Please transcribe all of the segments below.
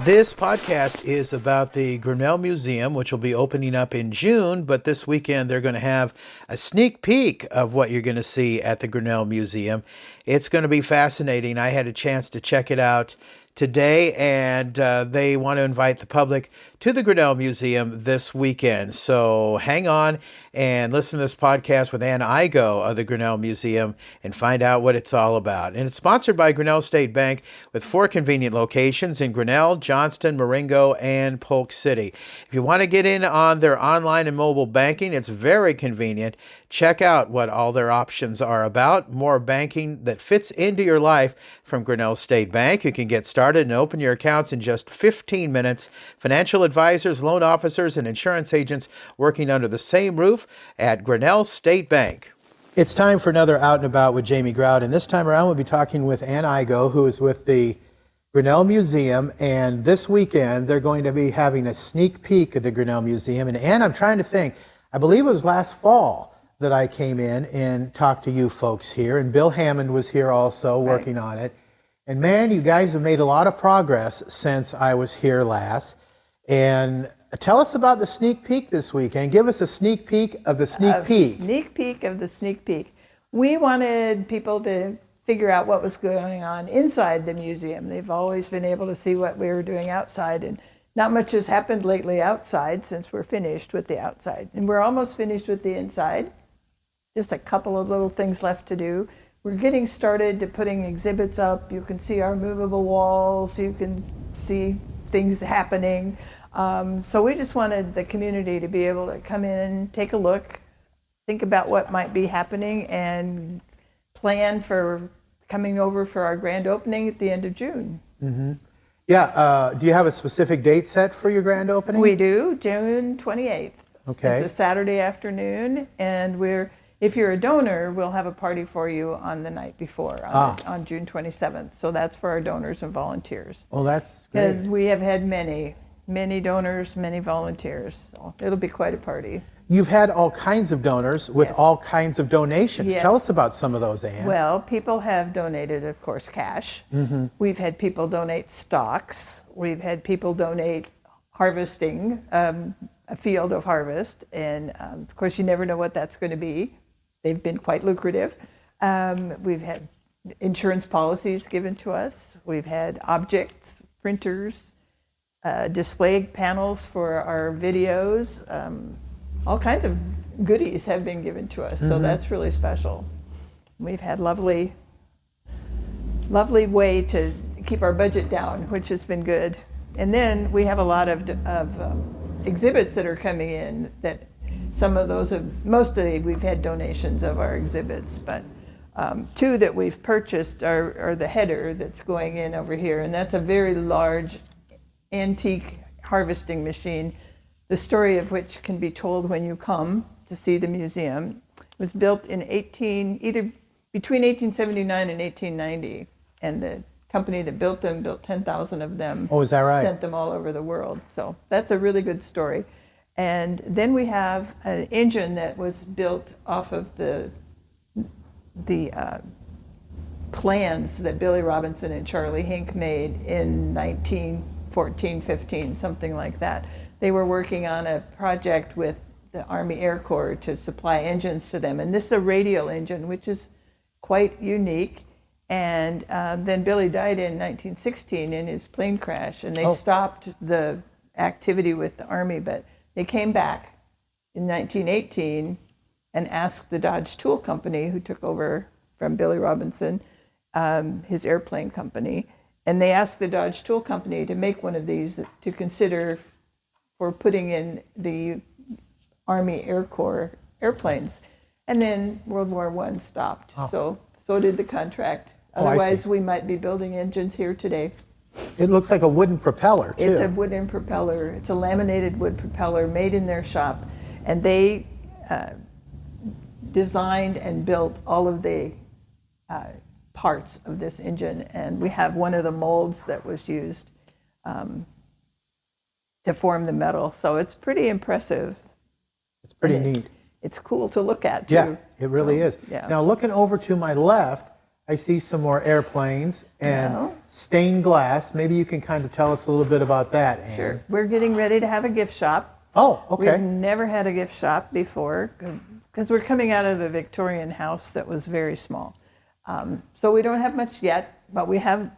This podcast is about the Grinnell Museum, which will be opening up in June, but this weekend they're going to have a sneak peek of what you're going to see at the Grinnell Museum. It's going to be fascinating. I had a chance to check it out today, and they want to invite the public to the Grinnell Museum this weekend. So hang on and listen to this podcast with Ann Igoe of the Grinnell Museum and find out what it's all about. And it's sponsored by Grinnell State Bank with 4 convenient locations in Grinnell, Johnston, Marengo, and Polk City. If you want to get in on their online and mobile banking, it's very convenient. Check out what all their options are about. More banking that fits into your life from Grinnell State Bank. You can get started and open your accounts in just 15 minutes. Financial advisors, loan officers, and insurance agents working under the same roof at Grinnell State Bank. It's time for another Out and About with Jamie Grout, and this time around we'll be talking with Ann Igoe, who is with the Grinnell Museum, and this weekend they're going to be having a sneak peek of the Grinnell Museum. And Ann, I'm trying to think, I believe it was last fall that I came in and talked to you folks here, and Bill Hammond was here also working on it. And man, you guys have made a lot of progress since I was here last. And tell us about the sneak peek this weekend. Give us a sneak peek of the sneak peek. Sneak peek of the sneak peek. We wanted people to figure out what was going on inside the museum. They've always been able to see what we were doing outside, and not much has happened lately outside since we're finished with the outside. And we're almost finished with the inside. Just a couple of little things left to do. We're getting started to putting exhibits up. You can see our movable walls. You can see things happening. So we just wanted the community to be able to come in, take a look, think about what might be happening, and plan for coming over for our grand opening at the end of June. Mm-hmm. Yeah, do you have a specific date set for your grand opening? We do, June 28th. Okay. It's a Saturday afternoon, and if you're a donor, we'll have a party for you on the night before, on June 27th. So that's for our donors and volunteers. Well, that's great. And we have had many donors, many volunteers. So it'll be quite a party. You've had all kinds of donors with all kinds of donations. Yes. Tell us about some of those, Ann. Well, people have donated, of course, cash. Mm-hmm. We've had people donate stocks. We've had people donate harvesting, a field of harvest. And of course, you never know what that's going to be. They've been quite lucrative. We've had insurance policies given to us. We've had objects, printers, display panels for our videos. All kinds of goodies have been given to us, so that's really special. We've had lovely way to keep our budget down, which has been good. And then we have a lot of exhibits that are coming in that some of those mostly we've had donations of our exhibits, but 2 that we've purchased are the header that's going in over here, and that's a very large antique harvesting machine, the story of which can be told when you come to see the museum. It was built in either between 1879 and 1890, and the company that built them built 10,000 of them. Oh, is that right? Sent them all over the world. So that's a really good story. And then we have an engine that was built off of the plans that Billy Robinson and Charlie Hink made in 1914, 15, something like that. They were working on a project with the Army Air Corps to supply engines to them. And this is a radial engine, which is quite unique. And then Billy died in 1916 in his plane crash, and they stopped the activity with the Army, but they came back in 1918 and asked the Dodge Tool Company, who took over from Billy Robinson, his airplane company, and they asked the Dodge Tool Company to make one of these to consider for putting in the Army Air Corps airplanes. And then World War I stopped, so did the contract. Otherwise, we might be building engines here today. It looks like a wooden propeller, too. It's a wooden propeller. It's a laminated wood propeller made in their shop. And they designed and built all of the parts of this engine. And we have one of the molds that was used to form the metal. So it's pretty impressive. It's pretty neat. it's cool to look at too. Yeah, it really is. Yeah. Now looking over to my left, I see some more airplanes and Yeah. stained glass. Maybe you can kind of tell us a little bit about that, Ann. Sure. We're getting ready to have a gift shop. Oh, okay. We've never had a gift shop before because we're coming out of a Victorian house that was very small. So we don't have much yet, but we have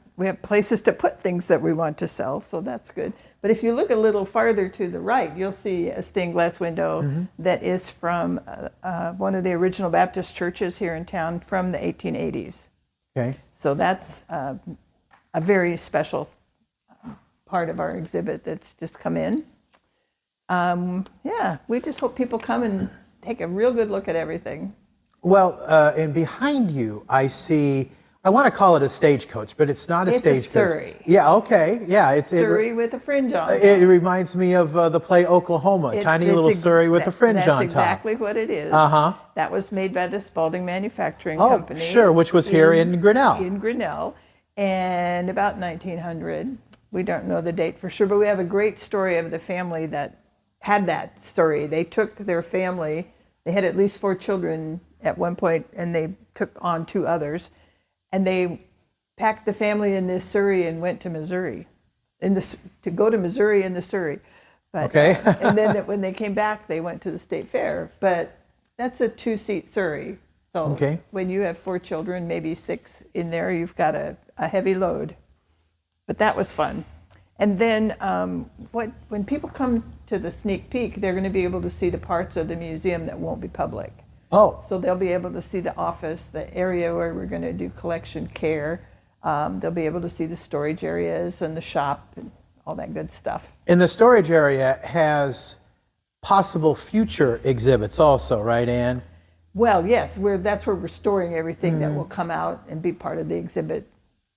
places to put things that we want to sell, so that's good. But if you look a little farther to the right, you'll see a stained glass window that is from one of the original Baptist churches here in town from the 1880s. Okay. So that's a very special part of our exhibit that's just come in. Yeah, we just hope people come and take a real good look at everything. Well, and behind you, I see, I want to call it a stagecoach, but it's not a stagecoach. It's a surrey. Yeah, okay. Yeah, it's Surrey with a fringe on top. It reminds me of the play Oklahoma, tiny little surrey with a fringe on top. That's exactly what it is. Uh-huh. That was made by the Spalding Manufacturing Oh, Company. sure, which was here in Grinnell. In Grinnell, and about 1900. We don't know the date for sure, but we have a great story of the family that had that story. They took their family, they had at least 4 children at one point, and they took on 2 others, and they packed the family in this surrey and went to Missouri, to go to Missouri in the surrey. But, okay. And then when they came back, they went to the state fair. But that's a 2-seat surrey. So okay. When you have 4 children, maybe 6 in there, you've got a heavy load. But that was fun. And then when people come to the sneak peek, they're going to be able to see the parts of the museum that won't be public. Oh. So they'll be able to see the office, the area where we're going to do collection care. They'll be able to see the storage areas and the shop and all that good stuff. And the storage area has possible future exhibits also, right, Ann? Well, yes, that's where we're storing everything that will come out and be part of the exhibit.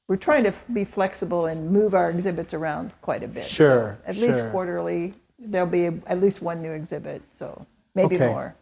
We're trying to be flexible and move our exhibits around quite a bit. Sure. So at least quarterly, there'll be at least one new exhibit, so maybe more.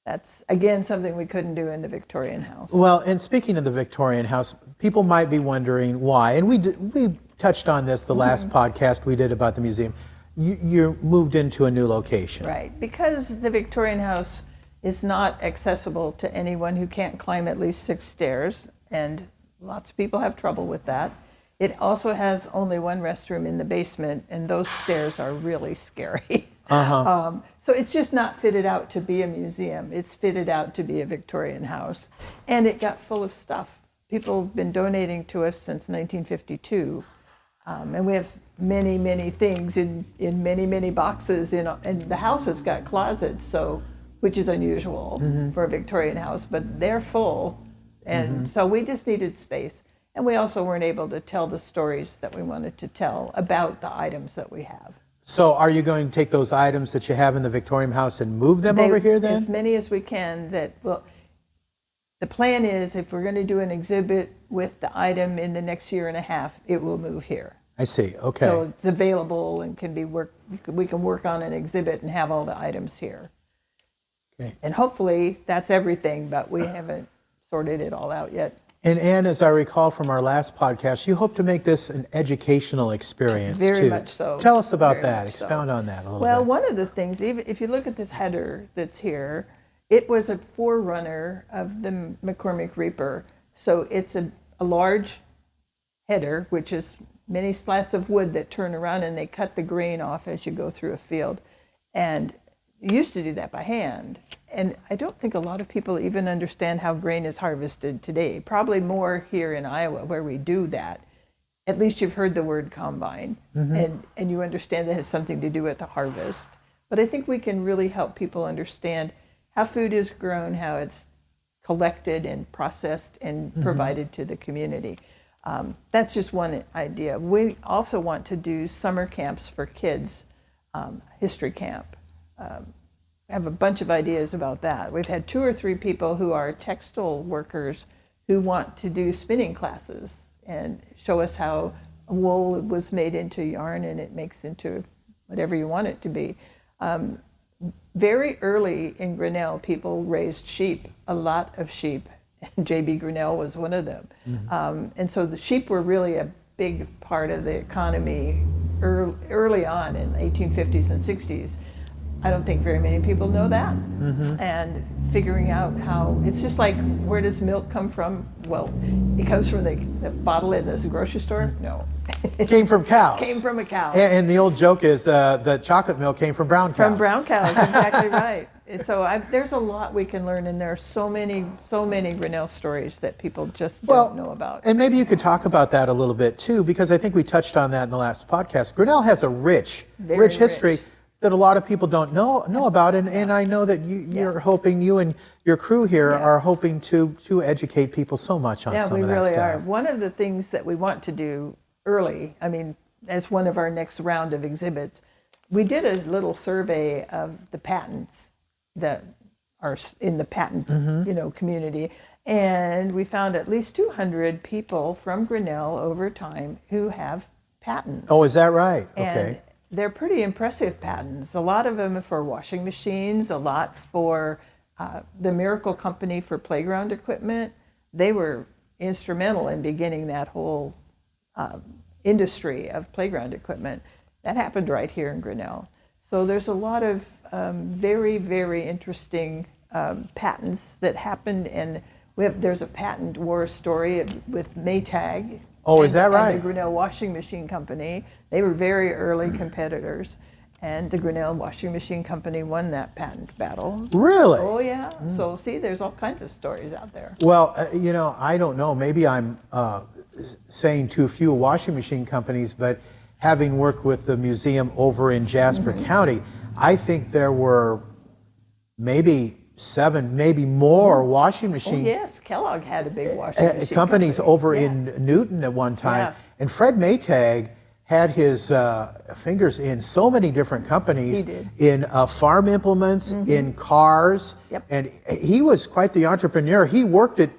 That's, again, something we couldn't do in the Victorian house. Well, and speaking of the Victorian house, people might be wondering why, and we touched on this the last podcast we did about the museum. You moved into a new location. Right, because the Victorian house is not accessible to anyone who can't climb at least 6 stairs, and lots of people have trouble with that. It also has only one restroom in the basement, and those stairs are really scary. So it's just not fitted out to be a museum. It's fitted out to be a Victorian house. And it got full of stuff. People have been donating to us since 1952. And we have many, many things in many, many boxes. And the house has got closets, which is unusual for a Victorian house, but they're full. And so we just needed space. And we also weren't able to tell the stories that we wanted to tell about the items that we have. So are you going to take those items that you have in the Victorian house and move them over here then? As many as we can. The plan is if we're going to do an exhibit with the item in the next year and a half, it will move here. I see, okay. So it's available and we can work on an exhibit and have all the items here. Okay. And hopefully that's everything, but we haven't sorted it all out yet. And Ann, as I recall from our last podcast, you hope to make this an educational experience too. Very much so. Tell us about Very that. much so. Expound on that a little bit. Well, one of the things, even if you look at this header that's here, it was a forerunner of the McCormick Reaper. So it's a large header, which is many slats of wood that turn around and they cut the grain off as you go through a field. And you used to do that by hand. And I don't think a lot of people even understand how grain is harvested today. Probably more here in Iowa where we do that. At least you've heard the word combine and you understand that it has something to do with the harvest. But I think we can really help people understand how food is grown, how it's collected and processed and provided to the community. That's just one idea. We also want to do summer camps for kids, history camp. Have a bunch of ideas about that. We've had 2 or 3 people who are textile workers who want to do spinning classes and show us how wool was made into yarn and it makes into whatever you want it to be. Very early in Grinnell, people raised sheep, a lot of sheep, and J.B. Grinnell was one of them. And so the sheep were really a big part of the economy early on in the 1850s and 60s. I don't think very many people know that. And figuring out how, it's just like, where does milk come from? Well, it comes from the bottle in the grocery store? No. It came from cows. Came from a cow. And the old joke is the chocolate milk came from brown cows. From brown cows, exactly right. So there's a lot we can learn, and there are so many Grinnell stories that people just don't know about. And maybe you could talk about that a little bit too, because I think we touched on that in the last podcast. Grinnell has a rich history that a lot of people don't know about, and I know that you're hoping, you and your crew here are hoping to educate people so much on some of that stuff. Yeah, we really are. One of the things that we want to do early, I mean, as one of our next round of exhibits, we did a little survey of the patents that are in the patent community, and we found at least 200 people from Grinnell over time who have patents. Oh, is that right? And okay. They're pretty impressive patents. A lot of them are for washing machines, a lot for the Miracle Company for playground equipment. They were instrumental in beginning that whole industry of playground equipment. That happened right here in Grinnell. So there's a lot of very, very interesting patents that happened, and there's a patent war story with Maytag. Oh, is that right? And the Grinnell Washing Machine Company. They were very early competitors, and the Grinnell Washing Machine Company won that patent battle. Really? Oh, yeah. So, see, there's all kinds of stories out there. Well, I don't know. Maybe I'm saying too few washing machine companies, but having worked with the museum over in Jasper County, I think there were maybe 7, maybe more washing machine. Oh, yes, Kellogg had a big washing machine companies company. over in Newton at one time. Yeah. And Fred Maytag had his fingers in so many different companies. He did. In farm implements, in cars. Yep. And he was quite the entrepreneur. He worked at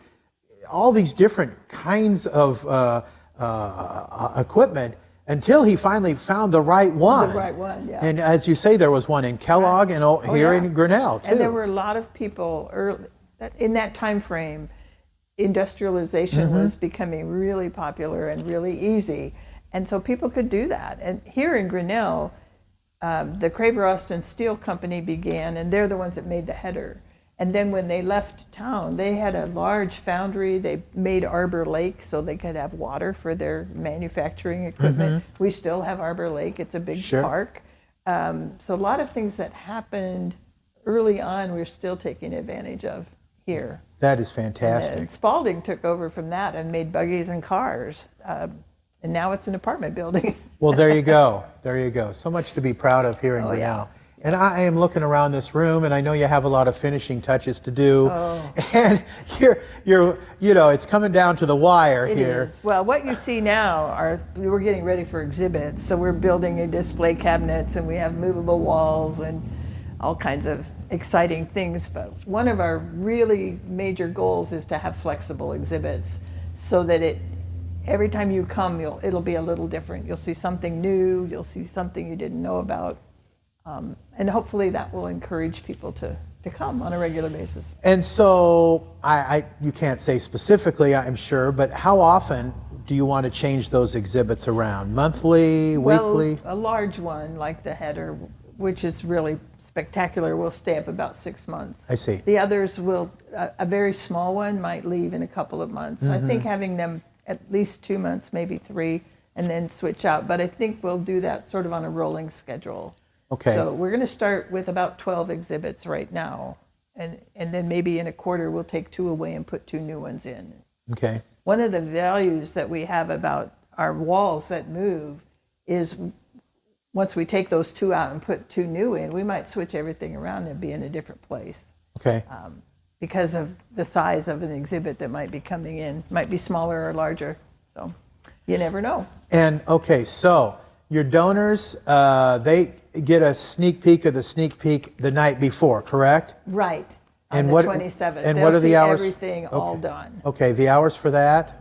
all these different kinds of equipment until he finally found the right one. The right one, yeah. And as you say, there was one in Kellogg and here in Grinnell, too. And there were a lot of people in that time frame. Industrialization was becoming really popular and really easy. And so people could do that. And here in Grinnell, the Craver Austin Steel Company began, and they're the ones that made the header. And then when they left town, they had a large foundry. They made Arbor Lake so they could have water for their manufacturing equipment. We still have Arbor Lake. It's a big park. So a lot of things that happened early on, we're still taking advantage of here. That is fantastic. And Spalding took over from that and made buggies and cars. And now it's an apartment building. Well, there you go. There you go. So much to be proud of here in Grinnell. And I am looking around this room, and I know you have a lot of finishing touches to do. Oh. And you're it's coming down to the wire here. It is. Well, what you see now we're getting ready for exhibits. So we're building display cabinets, and we have movable walls and all kinds of exciting things. But one of our really major goals is to have flexible exhibits so that every time you come, it'll be a little different. You'll see something new. You'll see something you didn't know about. And hopefully that will encourage people to come on a regular basis. And so you can't say specifically, I'm sure, but how often do you want to change those exhibits around? Monthly, weekly? Well, a large one like the header, which is really spectacular, will stay up about 6 months. I see. The others a very small one might leave in a couple of months. I think having them at least 2 months, maybe 3, and then switch out. But I think we'll do that sort of on a rolling schedule. Okay. So we're going to start with about 12 exhibits right now, and then maybe in a quarter we'll take 2 away and put 2 new ones in. Okay. One of the values that we have about our walls that move is once we take those 2 out and put 2 new in, we might switch everything around and be in a different place. Okay. Because of the size of an exhibit that might be coming in, might be smaller or larger. So you never know. And okay, so your donors, they get a sneak peek of the sneak peek the night before, correct? Right. And on the 27th. And They'll what are the see hours? Everything all done. Okay, the hours for that?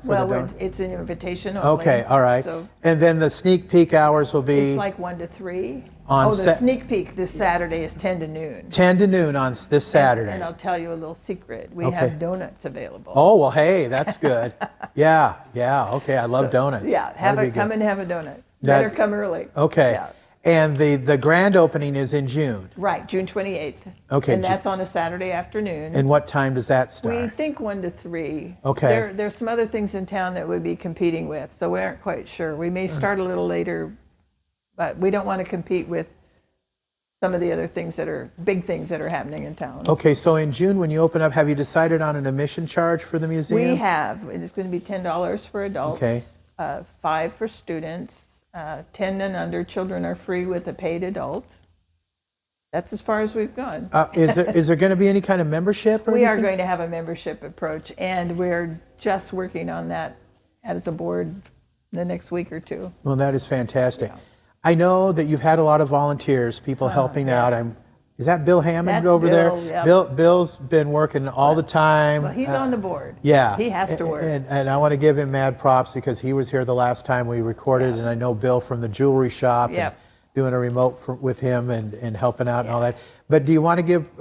It's an invitation only. Okay, all right. So and then the sneak peek hours will be? it's like 1 to 3. On the sneak peek this Saturday is 10 to noon. 10 to noon on this Saturday. And I'll tell you a little secret. We have donuts available. Oh, well, hey, that's good. yeah, okay, I love donuts. Yeah, come and have a donut. Better come early. Okay. Yeah. And the grand opening is in June. Right, June 28th. Okay. And that's on a Saturday afternoon. And what time does that We start? think 1 to 3. Okay. There's some other things in town that we'd be competing with, so we aren't quite sure. We may start a little later, but we don't want to compete with some of the other things that are big things that are happening in town. Okay, so in June when you open up, have you decided on an admission charge for the museum? We have. It's going to be $10 for adults, Okay. $5 for students. 10 and under children are free with a paid adult. That's as far as we've gone. Is there going to be any kind of membership or We are anything? going to have a membership approach, and we're just working on that as a board the next week or two. Well, that is fantastic. I know that you've had a lot of volunteers, people helping out. yes. Is that Bill Hammond That's over Bill, there? yep. Bill's been working all the time. Well, he's on the board. Yeah. He has to work. And I want to give him mad props because he was here the last time we recorded, and I know Bill from the jewelry shop and Yep. doing a remote with him and helping out and all that. But do you want to give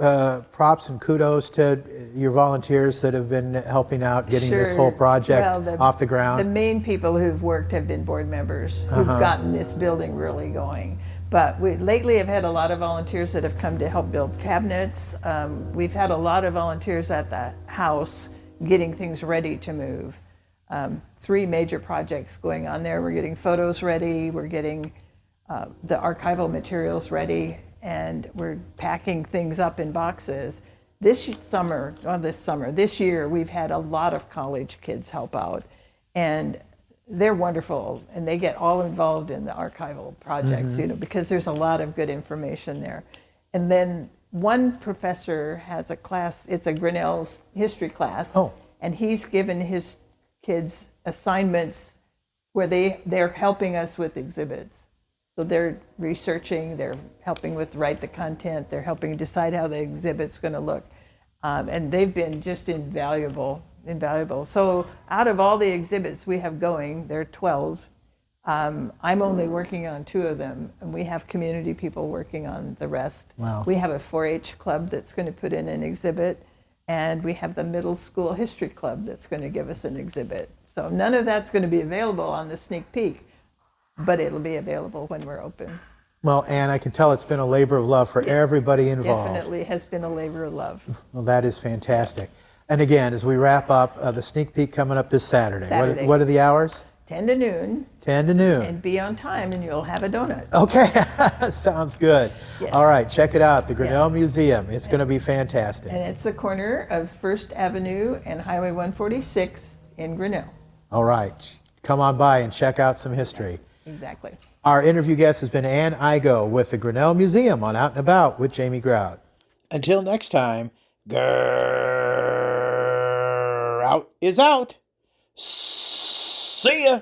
props and kudos to your volunteers that have been helping out getting this Sure. whole project Well, off the ground? The main people who've worked have been board members who've gotten this building really going. But we lately have had a lot of volunteers that have come to help build cabinets. We've had a lot of volunteers at the house getting things ready to move. 3 major projects going on there. We're getting photos ready, we're getting the archival materials ready, and we're packing things up in boxes. This year, we've had a lot of college kids help out, and they're wonderful, and they get all involved in the archival projects, because there's a lot of good information there. And then one professor has a class, it's a Grinnell's history class, and he's given his kids assignments where they're helping us with exhibits. So they're researching, they're helping with write the content, they're helping decide how the exhibit's going to look. And they've been just invaluable. So out of all the exhibits we have going, there are 12. I'm only working on 2 of them, and we have community people working on the rest. Wow. We have a 4-H club that's going to put in an exhibit, and we have the middle school history club that's going to give us an exhibit. So none of that's going to be available on the sneak peek, but it'll be available when we're open. Well, Ann, I can tell it's been a labor of love for everybody involved. Definitely has been a labor of love. Well, that is fantastic. And again, as we wrap up, the sneak peek coming up this Saturday. Saturday. What are the hours? 10 to noon. 10 to noon. And be on time, and you'll have a donut. Okay, sounds good. Yes. All right, check it out, the Grinnell Museum. It's going to be fantastic. And it's the corner of First Avenue and Highway 146 in Grinnell. All right, come on by and check out some history. Exactly. Our interview guest has been Ann Igoe with the Grinnell Museum on Out and About with Jamie Grout. Until next time, Grout is out. See ya.